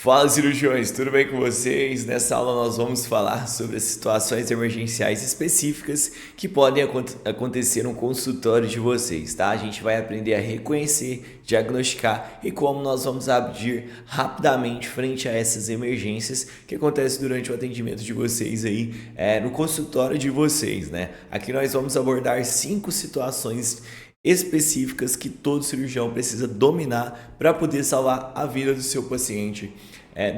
Fala, cirurgiões, tudo bem com vocês? Nessa aula nós vamos falar sobre as situações emergenciais específicas que podem acontecer no consultório de vocês, tá? A gente vai aprender a reconhecer, diagnosticar e como nós vamos agir rapidamente frente a essas emergências que acontecem durante o atendimento de vocês aí no consultório de vocês, né? Aqui nós vamos abordar 5 situações específicas que todo cirurgião precisa dominar para poder salvar a vida do seu paciente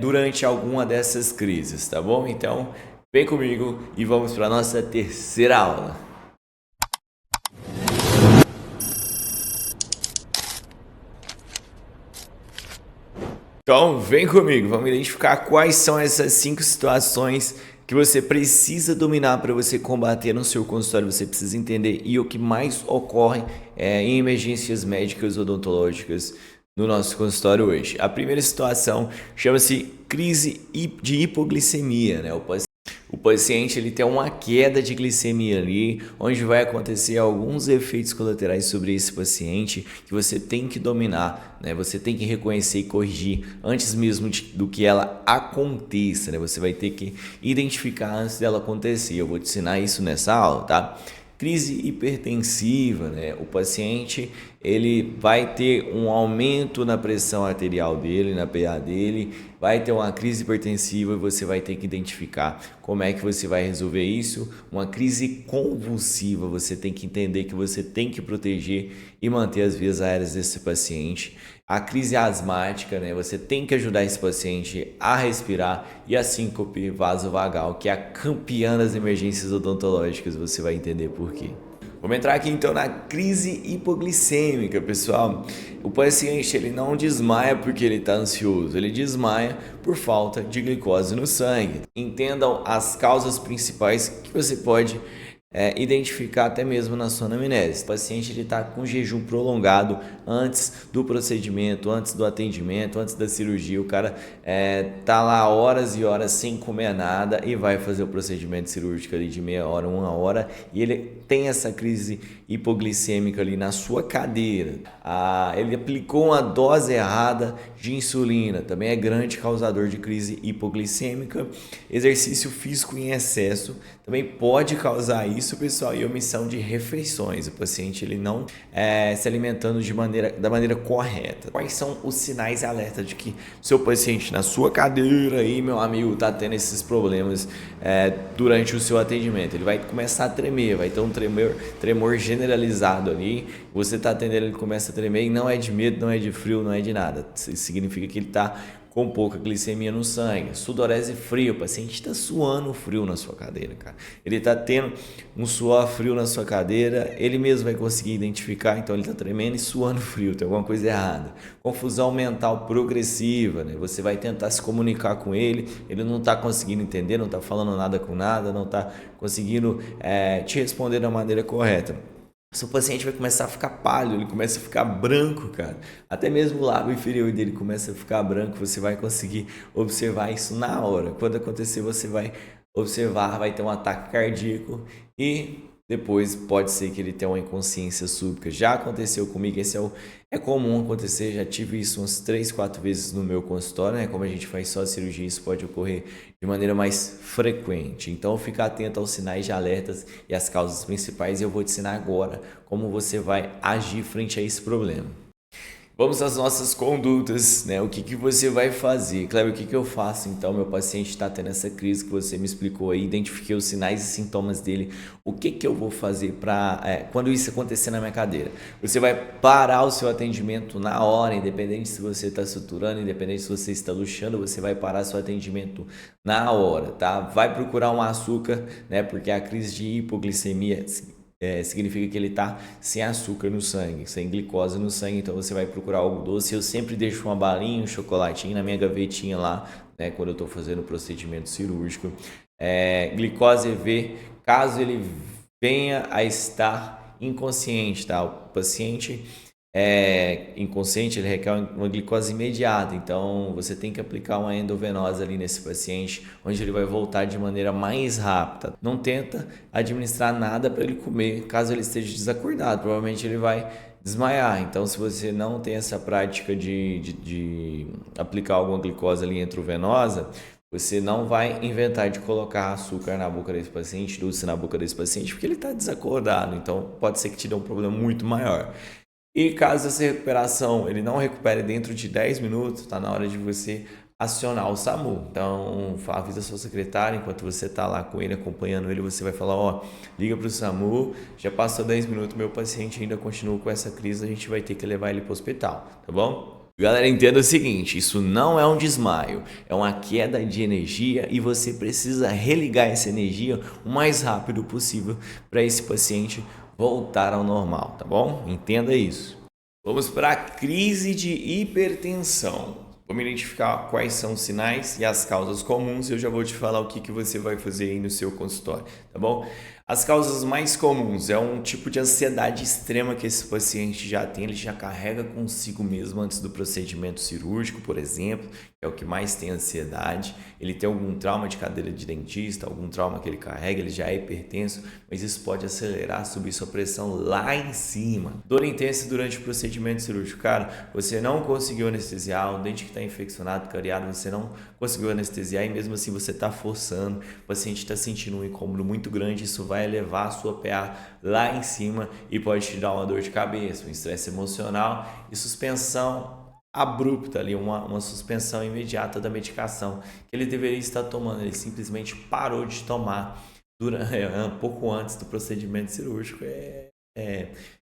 durante alguma dessas crises, tá bom? Então, vem comigo e vamos para a nossa terceira aula. Então, vem comigo, vamos identificar quais são essas 5 situações que você precisa dominar para você combater no seu consultório, você precisa entender e o que mais ocorre em emergências médicas odontológicas no nosso consultório hoje. A primeira situação chama-se crise de hipoglicemia, né? O paciente ele tem uma queda de glicemia ali, onde vai acontecer alguns efeitos colaterais sobre esse paciente que você tem que dominar, né? Você tem que reconhecer e corrigir antes mesmo do que ela aconteça, né? Você vai ter que identificar antes dela acontecer. Eu vou te ensinar isso nessa aula, tá? Crise hipertensiva, né? O paciente ele vai ter um aumento na pressão arterial dele, na PA dele, vai ter uma crise hipertensiva e você vai ter que identificar como é que você vai resolver isso. Uma crise convulsiva, você tem que entender que você tem que proteger e manter as vias aéreas desse paciente. A crise asmática, né? Você tem que ajudar esse paciente a respirar, e a síncope vasovagal, que é a campeã das emergências odontológicas, você vai entender por quê. Vamos entrar aqui então na crise hipoglicêmica, pessoal. O paciente ele não desmaia porque ele está ansioso, ele desmaia por falta de glicose no sangue. Entendam as causas principais que você pode identificar até mesmo na sua anamnese. O paciente está com jejum prolongado antes do procedimento, antes do atendimento, antes da cirurgia. O cara está lá horas e horas sem comer nada e vai fazer o procedimento cirúrgico ali de meia hora, 1 hora, e ele tem essa crise hipoglicêmica ali na sua cadeira. Ele aplicou uma dose errada de insulina, também é grande causador de crise hipoglicêmica. Exercício físico em excesso também pode causar isso, pessoal, e omissão de refeições. O paciente ele não se alimentando da maneira correta. Quais são os sinais e alerta de que seu paciente na sua cadeira aí, meu amigo, está tendo esses problemas durante o seu atendimento? Ele vai começar a tremer, vai ter um tremor generalizado ali. Você está atendendo, ele começa a tremer e não é de medo, não é de frio, não é de nada. Isso significa que ele está com pouca glicemia no sangue. Sudorese frio, o paciente está suando frio na sua cadeira, cara. Ele está tendo um suor frio na sua cadeira, ele mesmo vai conseguir identificar, então ele está tremendo e suando frio, tem alguma coisa errada. Confusão mental progressiva, né? Você vai tentar se comunicar com ele, ele não está conseguindo entender, não está falando nada com nada, não está conseguindo te responder da maneira correta. Seu paciente vai começar a ficar pálido, ele começa a ficar branco, cara. Até mesmo o lábio inferior dele começa a ficar branco, você vai conseguir observar isso na hora. Quando acontecer, você vai observar, vai ter um ataque cardíaco e depois pode ser que ele tenha uma inconsciência súbita. Já aconteceu comigo, esse é comum acontecer, já tive isso umas 3, 4 vezes no meu consultório, né? Como a gente faz só a cirurgia, isso pode ocorrer de maneira mais frequente. Então, fica atento aos sinais de alertas e às causas principais, e eu vou te ensinar agora como você vai agir frente a esse problema. Vamos às nossas condutas, né? O que você vai fazer? Cleber, o que eu faço? Então, meu paciente está tendo essa crise que você me explicou aí, identifiquei os sinais e sintomas dele. O que eu vou fazer para quando isso acontecer na minha cadeira? Você vai parar o seu atendimento na hora, independente se você está suturando, independente se você está luxando, você vai parar seu atendimento na hora, tá? Vai procurar um açúcar, né? Porque a crise de hipoglicemia significa que ele está sem açúcar no sangue, sem glicose no sangue, então você vai procurar algo doce. Eu sempre deixo uma balinha, um chocolatinho na minha gavetinha lá, né, quando eu estou fazendo o procedimento cirúrgico. Glicose EV, caso ele venha a estar inconsciente, tá? O paciente inconsciente, ele requer uma glicose imediata, então você tem que aplicar uma endovenosa ali nesse paciente, onde ele vai voltar de maneira mais rápida. Não tenta administrar nada para ele comer, caso ele esteja desacordado, provavelmente ele vai desmaiar. Então, se você não tem essa prática de aplicar alguma glicose ali intravenosa, você não vai inventar de colocar açúcar na boca desse paciente, doce na boca desse paciente, porque ele está desacordado. Então, pode ser que te dê um problema muito maior. E caso essa recuperação ele não recupere dentro de 10 minutos, está na hora de você acionar o SAMU. Então, avisa sua secretária, enquanto você está lá com ele, acompanhando ele, você vai falar, ó, liga para o SAMU, já passou 10 minutos, meu paciente ainda continua com essa crise, a gente vai ter que levar ele para o hospital, tá bom? Galera, entenda o seguinte, isso não é um desmaio, é uma queda de energia e você precisa religar essa energia o mais rápido possível para esse paciente voltar ao normal, tá bom? Entenda isso. Vamos para a crise de hipertensão. Vamos identificar quais são os sinais e as causas comuns e eu já vou te falar o que você vai fazer aí no seu consultório, tá bom? As causas mais comuns é um tipo de ansiedade extrema que esse paciente já tem, ele já carrega consigo mesmo antes do procedimento cirúrgico, por exemplo, que é o que mais tem ansiedade. Ele tem algum trauma de cadeira de dentista, algum trauma que ele carrega, ele já é hipertenso, mas isso pode acelerar, subir sua pressão lá em cima. Dor intensa durante o procedimento cirúrgico. Cara, você não conseguiu anestesiar, o dente que está infeccionado, cariado, você não conseguiu anestesiar e mesmo assim você está forçando, o paciente está sentindo um incômodo muito grande, isso vai elevar a sua PA lá em cima e pode te dar uma dor de cabeça, um estresse emocional e suspensão abrupta ali, uma suspensão imediata da medicação que ele deveria estar tomando, ele simplesmente parou de tomar um pouco antes do procedimento cirúrgico,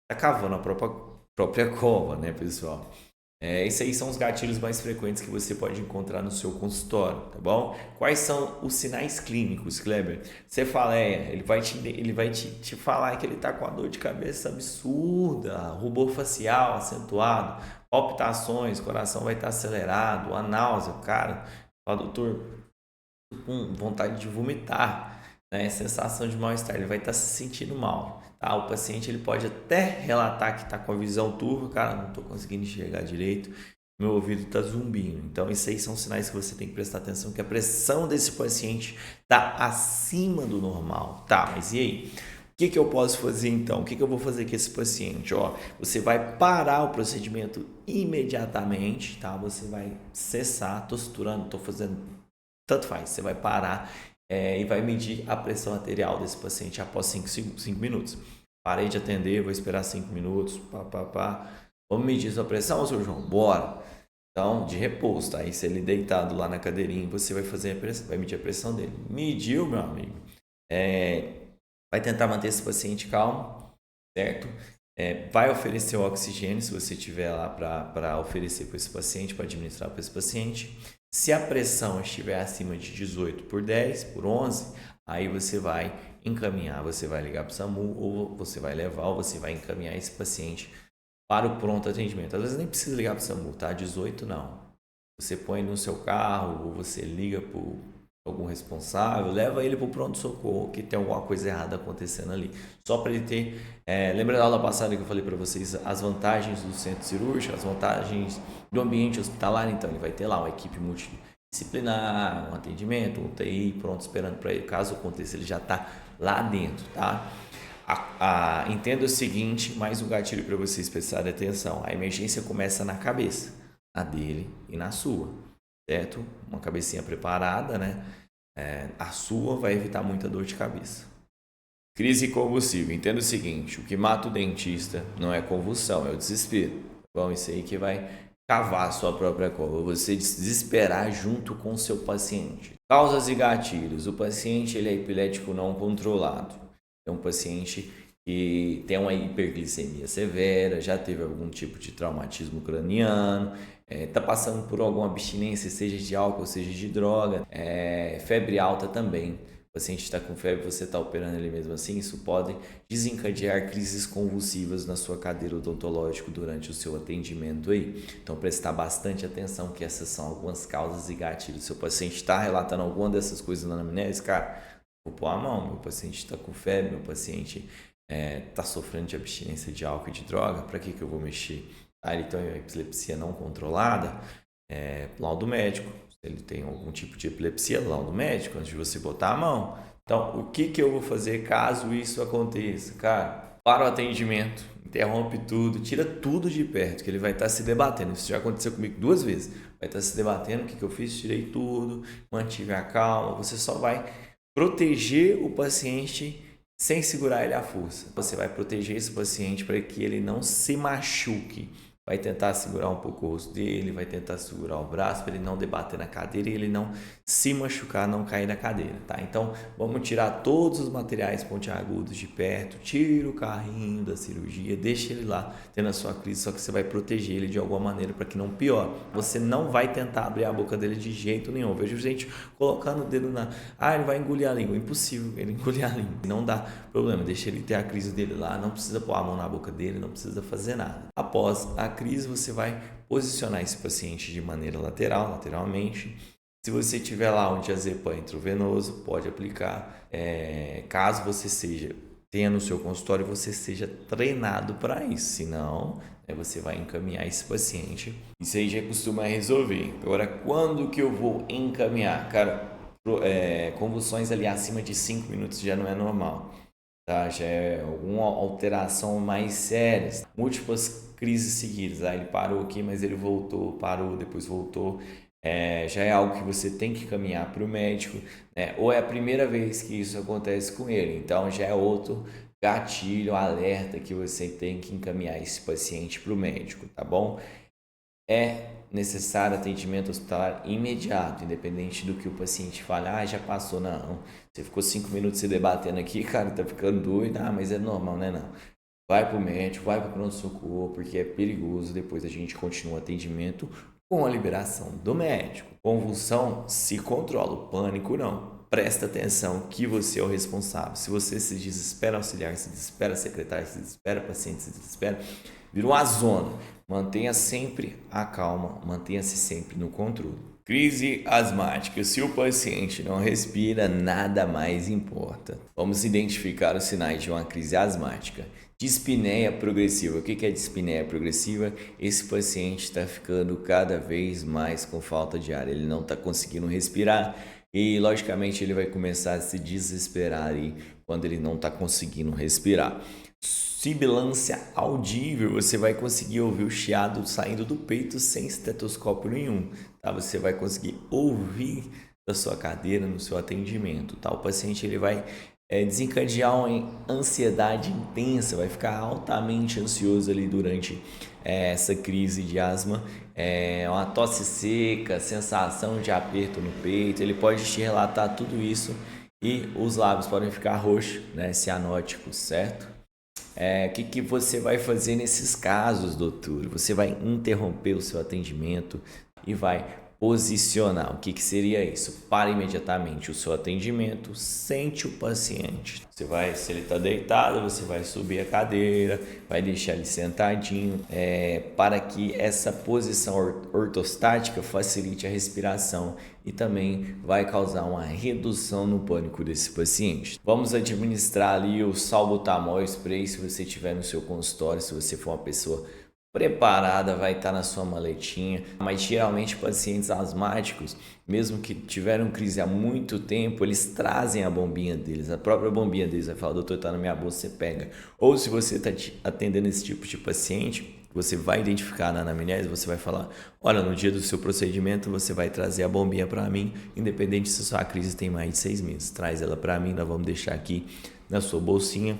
tá cavando a própria cova, né, pessoal? Esses aí são os gatilhos mais frequentes que você pode encontrar no seu consultório, tá bom? Quais são os sinais clínicos, Kleber? Cefaleia, ele vai te falar que ele está com a dor de cabeça absurda, rubor facial acentuado, palpitações, coração vai estar acelerado, a náusea, cara, fala, doutor, com vontade de vomitar, né? Sensação de mal-estar, ele vai estar se sentindo mal. Tá? O paciente ele pode até relatar que está com a visão turva, cara, não estou conseguindo enxergar direito, meu ouvido está zumbindo. Então, esses aí são sinais que você tem que prestar atenção, que a pressão desse paciente está acima do normal. Tá, mas e aí? O que eu posso fazer então? O que eu vou fazer com esse paciente? Ó, você vai parar o procedimento imediatamente, tá? Você vai cessar, estou suturando, estou fazendo, tanto faz, você vai parar e vai medir a pressão arterial desse paciente após 5 minutos. Parei de atender, vou esperar 5 minutos, Vamos medir sua pressão, seu João? Bora! Então, de repouso, tá? Aí se ele deitado lá na cadeirinha, você vai fazer vai medir a pressão dele. Mediu, meu amigo. Vai tentar manter esse paciente calmo, certo? Vai oferecer o oxigênio, se você tiver lá para oferecer para esse paciente, para administrar para esse paciente. Se a pressão estiver acima de 18 por 10, por 11, aí você vai encaminhar, você vai ligar para o SAMU, ou você vai levar, ou você vai encaminhar esse paciente para o pronto atendimento. Às vezes nem precisa ligar para o SAMU, tá? 18 não. Você põe no seu carro, ou você liga para algum responsável, leva ele para o pronto-socorro, que tem alguma coisa errada acontecendo ali. Só para ele ter... lembra da aula passada que eu falei para vocês as vantagens do centro cirúrgico, as vantagens do ambiente hospitalar? Então, ele vai ter lá uma equipe multidisciplinar, um atendimento, um UTI pronto esperando para ele. Caso aconteça, ele já está lá dentro, tá? Entenda o seguinte, mais um gatilho para vocês prestarem atenção. A emergência começa na cabeça, na dele e na sua, certo? Uma cabecinha preparada, né? A sua vai evitar muita dor de cabeça. Crise convulsiva. Entenda o seguinte, o que mata o dentista não é convulsão, é o desespero. Bom, isso aí que vai cavar a sua própria cova, você desesperar junto com o seu paciente. Causas e gatilhos. O paciente ele é epilético não controlado. É um paciente que tem uma hiperglicemia severa, já teve algum tipo de traumatismo craniano, está passando por alguma abstinência, seja de álcool, seja de droga, febre alta também. O paciente está com febre, você está operando ele mesmo assim, isso pode desencadear crises convulsivas na sua cadeira odontológica durante o seu atendimento aí. Então, prestar bastante atenção que essas são algumas causas e gatilhos. Se o paciente está relatando alguma dessas coisas na anamnese, cara, vou pôr a mão, meu paciente está com febre, meu paciente está sofrendo de abstinência de álcool e de droga, para que eu vou mexer? Ele tem uma epilepsia não controlada, laudo médico. Se ele tem algum tipo de epilepsia, laudo médico, antes de você botar a mão. Então, o que eu vou fazer caso isso aconteça? Cara, para o atendimento, interrompe tudo, tira tudo de perto, que ele vai estar se debatendo. Isso já aconteceu comigo 2 vezes. Vai estar se debatendo, o que eu fiz? Tirei tudo, mantive a calma. Você só vai proteger o paciente sem segurar ele à força. Você vai proteger esse paciente para que ele não se machuque. Vai tentar segurar um pouco o rosto dele, vai tentar segurar o braço para ele não debater na cadeira e ele não se machucar, não cair na cadeira, tá? Então, vamos tirar todos os materiais pontiagudos de perto, tira o carrinho da cirurgia, deixa ele lá tendo a sua crise, só que você vai proteger ele de alguma maneira para que não piore. Você não vai tentar abrir a boca dele de jeito nenhum. Eu vejo gente colocando o dedo na... ele vai engolir a língua. Impossível ele engolir a língua. Não dá problema, deixa ele ter a crise dele lá, não precisa pôr a mão na boca dele, não precisa fazer nada. Após a crise, você vai posicionar esse paciente de maneira lateralmente. Se você tiver lá um diazepam intravenoso, pode aplicar. Caso você tenha no seu consultório, você seja treinado para isso. Senão, você vai encaminhar esse paciente. Isso aí já costuma resolver. Agora, quando que eu vou encaminhar? Cara, convulsões ali acima de 5 minutos já não é normal. Tá? Já é alguma alteração mais séria. Múltiplas crises seguidas. Ele parou aqui, mas ele voltou, parou, depois voltou. Já é algo que você tem que caminhar para o médico, né? Ou é a primeira vez que isso acontece com ele, então já é outro gatilho, alerta que você tem que encaminhar esse paciente para o médico, tá bom? É necessário atendimento hospitalar imediato, independente do que o paciente fale, já passou, não, você ficou 5 minutos se debatendo aqui, cara, tá ficando doido, mas é normal, né, não? Vai pro médico, vai pro pronto-socorro, porque é perigoso, depois a gente continua o atendimento com a liberação do médico. Convulsão se controla, o pânico não. Presta atenção que você é o responsável. Se você se desespera, auxiliar se desespera, secretário se desespera, paciente se desespera, vira uma zona. Mantenha sempre a calma, mantenha-se sempre no controle. Crise asmática. Se o paciente não respira, nada mais importa. Vamos identificar os sinais de uma crise asmática. Dispneia progressiva. O que é dispneia progressiva? Esse paciente está ficando cada vez mais com falta de ar. Ele não está conseguindo respirar e, logicamente, ele vai começar a se desesperar aí quando ele não está conseguindo respirar. Sibilância audível, você vai conseguir ouvir o chiado saindo do peito sem estetoscópio nenhum, tá? Você vai conseguir ouvir da sua cadeira no seu atendimento, tá? O paciente ele vai desencadear uma ansiedade intensa, vai ficar altamente ansioso ali durante essa crise de asma, uma tosse seca, sensação de aperto no peito, ele pode te relatar tudo isso e os lábios podem ficar roxos, né, cianóticos, certo? O que você vai fazer nesses casos, doutor? Você vai interromper o seu atendimento e vai posicionar. O que seria isso? Para imediatamente o seu atendimento, sente o paciente. Se ele está deitado, você vai subir a cadeira, vai deixar ele sentadinho, para que essa posição ortostática facilite a respiração e também vai causar uma redução no pânico desse paciente. Vamos administrar ali o salbutamol spray se você tiver no seu consultório, se você for uma pessoa preparada, vai estar na sua maletinha, mas geralmente pacientes asmáticos, mesmo que tiveram crise há muito tempo, eles trazem a bombinha deles, a própria bombinha deles, vai falar, doutor, tá na minha bolsa, você pega. Ou se você está atendendo esse tipo de paciente, você vai identificar na anamnese, você vai falar, olha, no dia do seu procedimento você vai trazer a bombinha para mim, independente se a sua crise tem mais de 6 meses, traz ela para mim, nós vamos deixar aqui na sua bolsinha.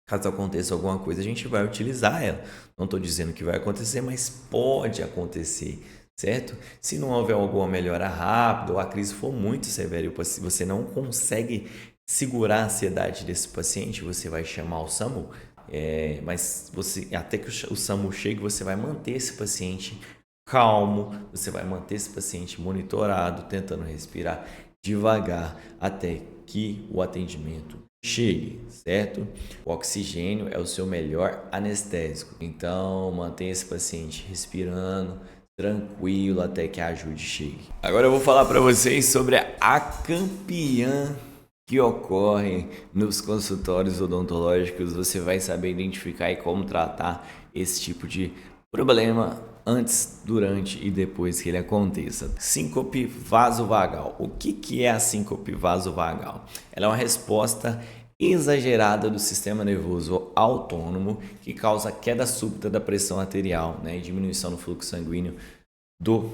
Caso aconteça alguma coisa, a gente vai utilizar ela. Não estou dizendo que vai acontecer, mas pode acontecer, certo? Se não houver alguma melhora rápida ou a crise for muito severa e você não consegue segurar a ansiedade desse paciente, você vai chamar o SAMU. Mas até que o SAMU chegue, você vai manter esse paciente calmo, você vai manter esse paciente monitorado, tentando respirar devagar até que o atendimento chegue, certo? O oxigênio é o seu melhor anestésico, então mantenha esse paciente respirando tranquilo até que a ajuda chegue. Agora eu vou falar para vocês sobre a campeã que ocorre nos consultórios odontológicos. Você vai saber identificar e como tratar esse tipo de problema antes, durante e depois que ele aconteça. Síncope vasovagal. O que é a síncope vasovagal? Ela é uma resposta exagerada do sistema nervoso autônomo, que causa queda súbita da pressão arterial, né, e diminuição no fluxo sanguíneo do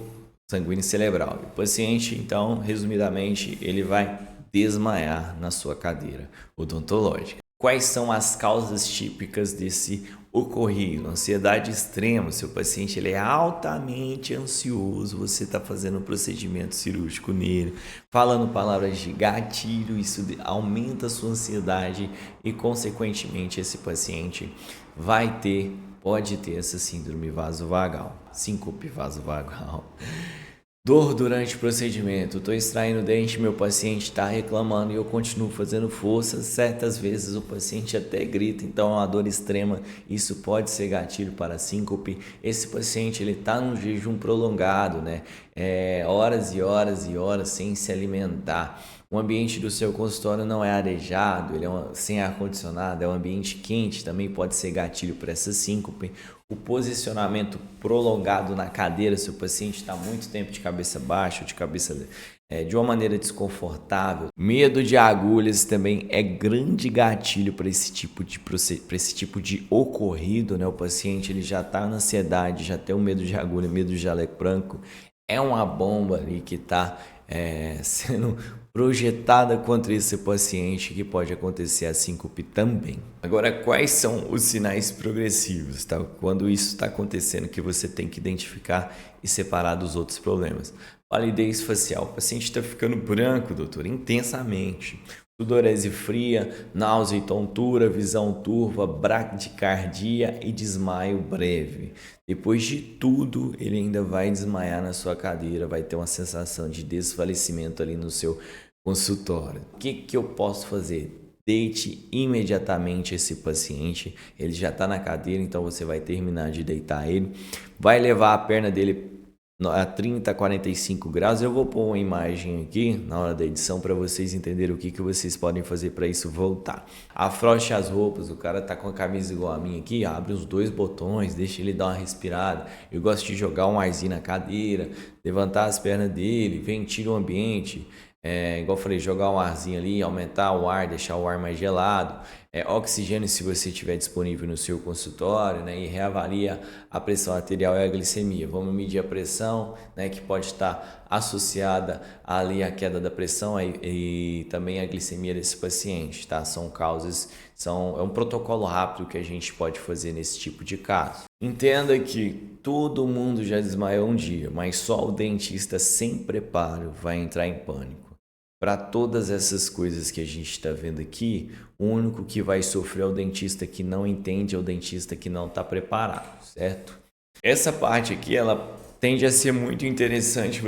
sanguíneo cerebral. O paciente, então, resumidamente, ele vai desmaiar na sua cadeira odontológica. Quais são as causas típicas desse ocorrido? Ansiedade extrema, seu paciente ele é altamente ansioso, você está fazendo um procedimento cirúrgico nele, falando palavras de gatilho, isso aumenta a sua ansiedade e, consequentemente, esse paciente pode ter essa síndrome vasovagal, síncope vasovagal. Dor durante o procedimento, estou extraindo o dente, meu paciente está reclamando e eu continuo fazendo força, certas vezes o paciente até grita, então é uma dor extrema, isso pode ser gatilho para síncope. Esse paciente ele está num jejum prolongado, né? Horas e horas e horas sem se alimentar. O ambiente do seu consultório não é arejado, ele é sem ar-condicionado, é um ambiente quente, também pode ser gatilho para essa síncope. O posicionamento prolongado na cadeira, se o paciente está muito tempo de cabeça baixa, de uma maneira desconfortável. Medo de agulhas também é grande gatilho para esse tipo de ocorrido, né? O paciente ele já está na ansiedade, já tem o medo de agulha, medo de jaleco branco. É uma bomba ali que está sendo projetada contra esse paciente, que pode acontecer a síncope também. Agora, quais são os sinais progressivos, tá? Quando isso está acontecendo, que você tem que identificar e separar dos outros problemas. Palidez facial. O paciente está ficando branco, doutor, intensamente. Sudorese fria, náusea e tontura, visão turva, bradicardia e desmaio breve. Depois de tudo, ele ainda vai desmaiar na sua cadeira, vai ter uma sensação de desfalecimento ali no seu consultório. O que eu posso fazer? Deite imediatamente esse paciente, ele já está na cadeira, então você vai terminar de deitar ele, vai levar a perna dele a 30 a 45 graus. Eu vou pôr uma imagem aqui na hora da edição para vocês entenderem o que vocês podem fazer para isso voltar. Afrouxe as roupas, o cara tá com a camisa igual a minha aqui, abre os 2 botões, deixa ele dar uma respirada. Eu gosto de jogar um arzinho na cadeira, levantar as pernas dele, ventila o ambiente. Igual eu falei, jogar um arzinho ali, aumentar o ar, deixar o ar mais gelado. Oxigênio se você tiver disponível no seu consultório, né? E reavalia a pressão arterial e a glicemia. Vamos medir a pressão, né? Que pode estar associada ali à queda da pressão e também a glicemia desse paciente, tá? É um protocolo rápido que a gente pode fazer nesse tipo de caso. Entenda que todo mundo já desmaiou um dia, mas só o dentista sem preparo vai entrar em pânico. Para todas essas coisas que a gente está vendo aqui, o único que vai sofrer é o dentista que não entende, é o dentista que não está preparado, certo? Essa parte aqui, ela tende a ser muito interessante,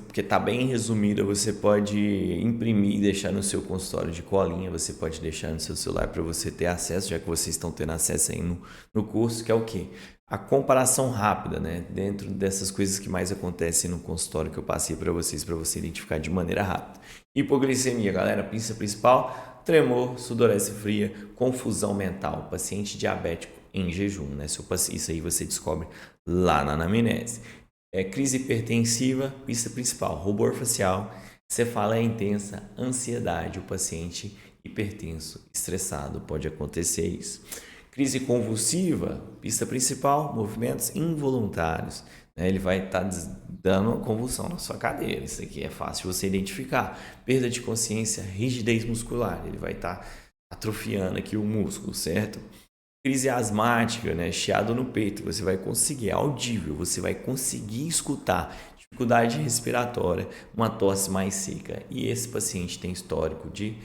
porque está bem resumida, você pode imprimir e deixar no seu consultório de colinha, você pode deixar no seu celular para você ter acesso, já que vocês estão tendo acesso aí no curso, que é o quê? A comparação rápida, né? Dentro dessas coisas que mais acontecem no consultório que eu passei para vocês, para você identificar de maneira rápida. Hipoglicemia, galera, pista principal, tremor, sudorese fria, confusão mental, paciente diabético em jejum, né? Isso aí você descobre lá na anamnese. Crise hipertensiva, pista principal, rubor facial, cefaleia intensa, ansiedade, o paciente hipertenso, estressado, pode acontecer isso. Crise convulsiva, pista principal, movimentos involuntários. Ele vai estar dando uma convulsão na sua cadeira. Isso aqui é fácil você identificar. Perda de consciência, rigidez muscular. Ele vai estar atrofiando aqui o músculo, certo? Crise asmática, né? Chiado no peito. Você vai conseguir, é audível, você vai conseguir escutar. Dificuldade respiratória, uma tosse mais seca. E esse paciente tem histórico de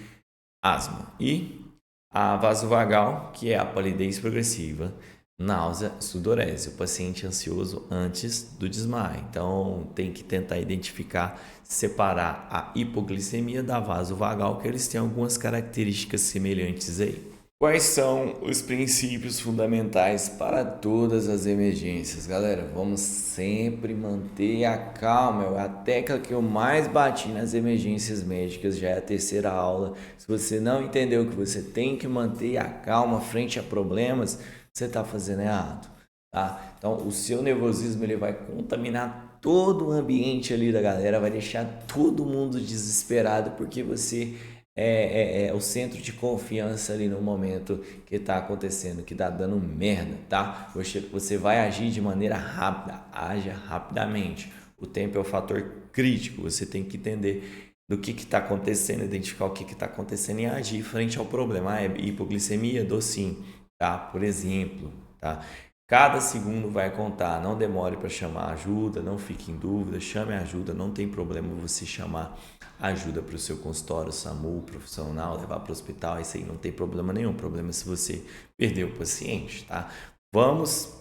asma. E a vasovagal, que é a palidez progressiva, náusea, sudorese, o paciente ansioso antes do desmaio. Então, tem que tentar identificar, separar a hipoglicemia da vasovagal, que eles têm algumas características semelhantes aí. Quais são os princípios fundamentais para todas as emergências? Galera, vamos sempre manter a calma. É a tecla que eu mais bati nas emergências médicas, já é a 3ª aula. Se você não entendeu que você tem que manter a calma frente a problemas, você está fazendo errado, tá? Então, o seu nervosismo ele vai contaminar todo o ambiente ali da galera, vai deixar todo mundo desesperado, porque você é o centro de confiança ali no momento que está acontecendo, que está dando merda, tá? Você vai agir de maneira rápida, haja rapidamente. O tempo é o fator crítico, você tem que entender do que está acontecendo, identificar o que está acontecendo e agir frente ao problema. Ah, é hipoglicemia? Dou sim, tá? Por exemplo, tá? Cada segundo vai contar, não demore para chamar ajuda, não fique em dúvida, chame ajuda, não tem problema você chamar ajuda para o seu consultório, SAMU, profissional, levar para o hospital, isso aí não tem problema nenhum, o problema é se você perdeu o paciente, tá? Vamos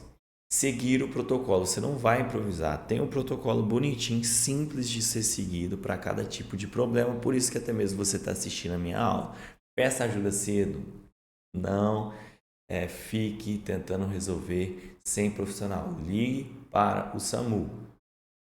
seguir o protocolo, você não vai improvisar, tem um protocolo bonitinho, simples de ser seguido para cada tipo de problema, por isso que até mesmo você está assistindo a minha aula, peça ajuda cedo, não fique tentando resolver sem profissional. Ligue para o SAMU.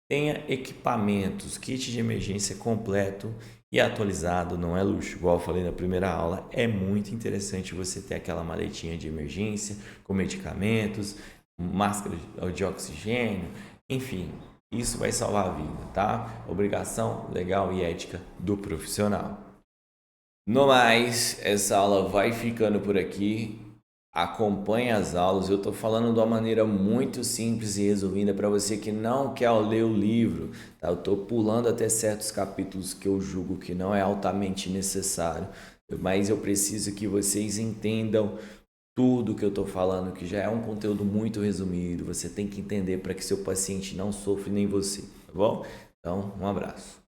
Tenha equipamentos, kit de emergência completo e atualizado, não é luxo. Igual eu falei na primeira aula, é muito interessante você ter aquela maletinha de emergência com medicamentos, máscara de oxigênio, enfim, isso vai salvar a vida, tá? Obrigação legal e ética do profissional. No mais, essa aula vai ficando por aqui. Acompanhe as aulas. Eu estou falando de uma maneira muito simples e resumida para você que não quer ler o livro. Tá? Eu estou pulando até certos capítulos que eu julgo que não é altamente necessário, mas eu preciso que vocês entendam tudo que eu estou falando, que já é um conteúdo muito resumido. Você tem que entender para que seu paciente não sofra nem você, tá bom? Então, um abraço.